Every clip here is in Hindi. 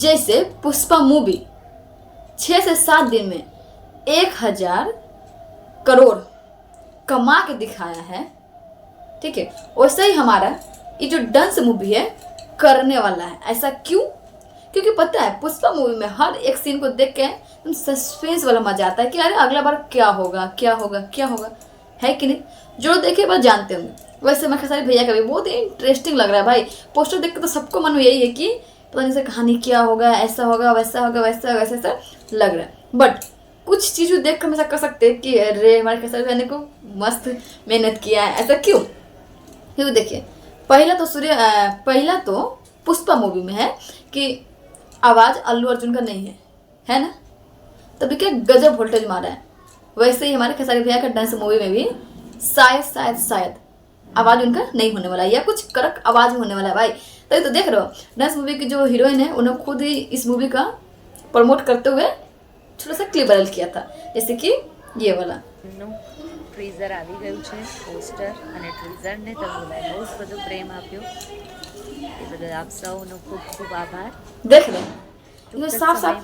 जैसे पुष्पा मूवी 6 से 7 दिन में 1000 करोड़ कमा के दिखाया है, ठीक है, वैसे ही हमारा ये जो डांस मूवी है करने वाला है। ऐसा क्यों? क्योंकि पता है पुष्पा मूवी में हर एक सीन को देख के सस्पेंस वाला मजा आता है कि अरे अगला बार क्या होगा क्या होगा क्या होगा, है कि नहीं? जो देखे बस जानते होंगे। वैसे मैं खेसारी भैया का भी बहुत ही इंटरेस्टिंग लग रहा है भाई। पोस्टर देख के तो सबको मन में यही है कि पता नहीं से कहानी क्या होगा, ऐसा होगा वैसा होगा वैसा वैसा ऐसा लग रहा है। बट कुछ चीज़ देख कर हम ऐसा कर सकते हैं कि अरे हमारे खेसारी भैया ने को मस्त मेहनत किया है। ऐसा क्यों? क्योंकि देखिए पहला तो पुष्पा मूवी में है कि आवाज़ अल्लू अर्जुन का नहीं है ना, तभी क्या गजब वोल्टेज मारा है। वैसे ही हमारे खेसारी भैया का डांस मूवी में भी शायद आवाज़ उनका नहीं होने वाला है या कुछ कड़क आवाज़ में होने वाला है भाई। तभी तो देख रहे हो डांस मूवी की जो हीरोइन है उन्होंने खुद ही इस मूवी का प्रमोट करते हुए छोटा सा क्लिप वायरल किया था, जैसे कि ये वाला। ટ્રીઝર આવી ગયું છે પોસ્ટર અને ટ્રીઝરને તમે બહુ જ બધું પ્રેમ આપ્યો એ બદલ આપ સૌનો ખૂબ ખૂબ આભાર। देख रहे हैं साफ साफ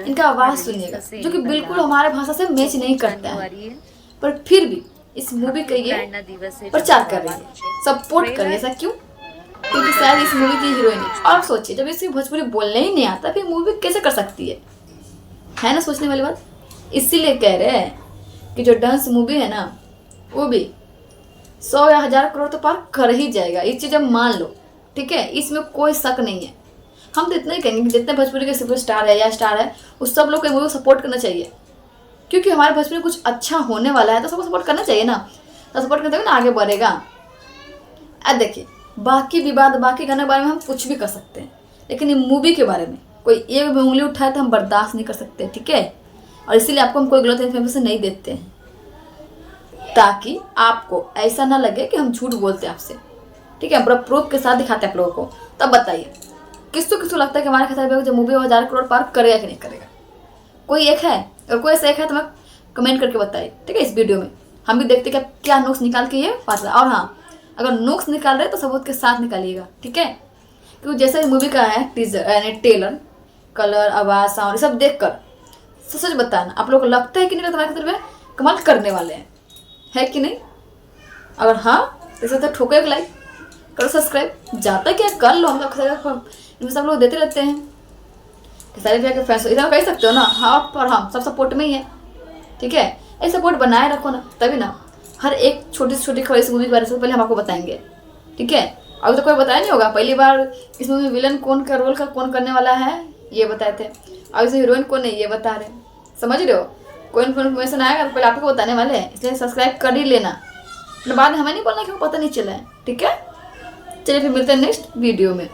इनका आवाज़ सुनिएगा जो कि बिल्कुल हमारे भाषा से मैच नहीं करता है, पर फिर भी इस मूवी का ये प्रचार कर रही है, सपोर्ट कर रही है। ऐसा क्यों? क्योंकि शायद इस मूवी की हीरोइन है। और सोचिए जब इसे भोजपुरी बोलने ही नहीं आता फिर मूवी कैसे कर सकती है ना? सोचने वाली बात। इसीलिए कह रहे हैं कि जो डांस मूवी है ना वो भी 100 या 1000 करोड़ तो पार कर ही जाएगा, ये चीज़ अब मान लो, ठीक है? इसमें कोई शक नहीं है। हम तो इतना ही कहेंगे कि जितने भोजपुरी के सुपरस्टार है या स्टार है उस सब लोग को मूवी को सपोर्ट करना चाहिए, क्योंकि हमारे भोजपुरी में कुछ अच्छा होने वाला है तो सबको सपोर्ट करना चाहिए ना। तो सपोर्ट करते हुए ना आगे बढ़ेगा। अब देखिए बाकी विवाद बाकी गाने के बारे में हम कुछ भी कर सकते हैं, लेकिन ये मूवी के बारे में कोई एक भी उंगली उठाए तो हम बर्दाश्त नहीं कर सकते, ठीक है? और इसीलिए आपको हम कोई गलत इन्फॉर्मेशन नहीं देते हैं ताकि आपको ऐसा ना लगे कि हम झूठ बोलते हैं आपसे, ठीक है? पूरा प्रूफ के साथ दिखाते हैं आप लोगों को। तब बताइए किसको लगता है कि हमारे खेसारी भैया जो मूवी 1000 करोड़ पार करेगा कि नहीं करेगा? कोई एक है? और कोई ऐसा एक है तो मैं कमेंट करके बताइए, ठीक है? इस वीडियो में हम भी देखते कि क्या नुक्स निकाल के ये फासला। और हाँ, अगर नुक्स निकाल रहे तो सबूत के साथ निकालिएगा, ठीक है? क्योंकि जैसे मूवी का है टीजर यानी ट्रेलर, कलर, आवाज़, साउंड सब देख कर सच बताना आप लोग को लगता है कि नहीं लगता हमारे खेसारी भैया कमाल करने वाले हैं, है कि नहीं? अगर हाँ तो तो ठोको एक लाइक, करो सब्सक्राइब, जाता क्या कर लो। हम लोग इनमें सब लोग देते रहते हैं खेसारी भैया के फैंस, इतना कह सकते हो ना। हाँ पर हम सब सपोर्ट में ही है, ठीक है? ये सपोर्ट बनाए रखो ना, तभी ना हर एक छोटी से छोटी खबर इस मूवी के बारे में पहले हम आपको बताएंगे, ठीक है? अभी तो कोई बताया नहीं होगा। पहली बार इस मूवी में विलन कौन का रोल का कौन करने वाला है ये बताए थे, अब इस हीरोइन कौन है ये बता रहे, समझ रहे हो? कोई इन्फॉर्मेशन आएगा तो पहले आपको बताने वाले हैं, इसलिए सब्सक्राइब कर ही लेना। बाद में हमें नहीं बोलना कि वो पता नहीं चला है, ठीक है? चलिए फिर मिलते हैं नेक्स्ट वीडियो में।